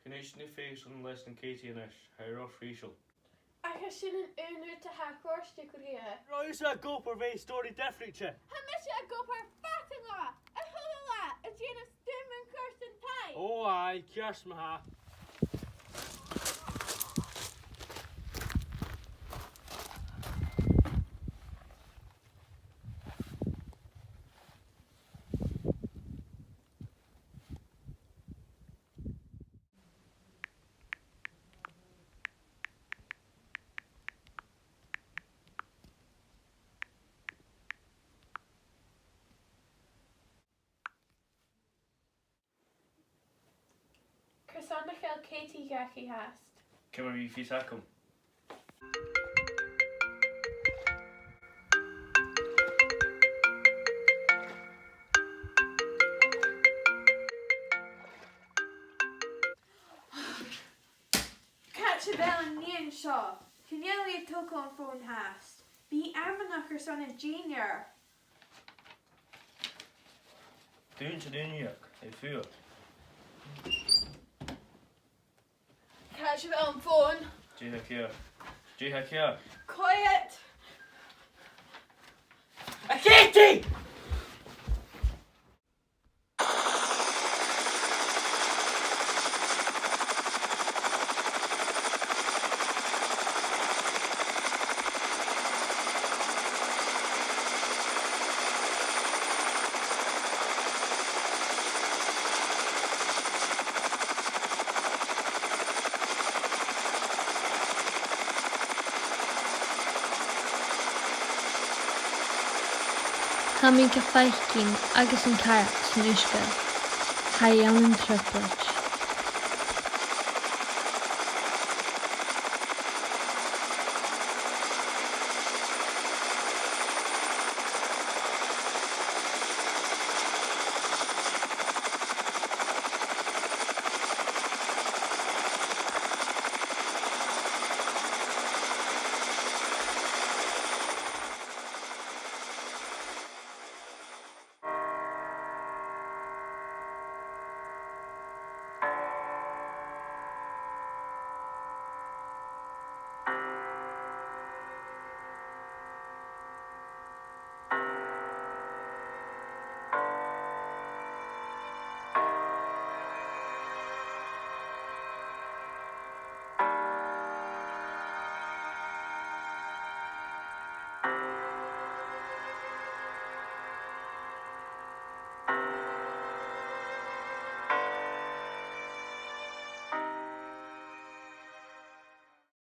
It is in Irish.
Cynnes ni ffeis yn les yn Katie yn eich, hair off risiol. Agus sin an únú te ha cuairste go ríthe. Rois a gopur ve story defriche. Ha me se go par fatanga, a hulala, a dhéana stim an cuairt an tai. Oh ai, kias ma ha. Cyrsanna chael Katie gachu hast. Cymru fi ffys acwm. Catch a bell and Nian Shaw. Cynnelia took on phone hast. Be Armanach her son and junior. Dwi'n sy'n uniog, ei ffyr. Catch a bell on phone. Jiha kia. Jiha kia. Quiet. A Katie! Tá mí go feichcín agus an ceart san uisce, Cha dhéanann tripleid.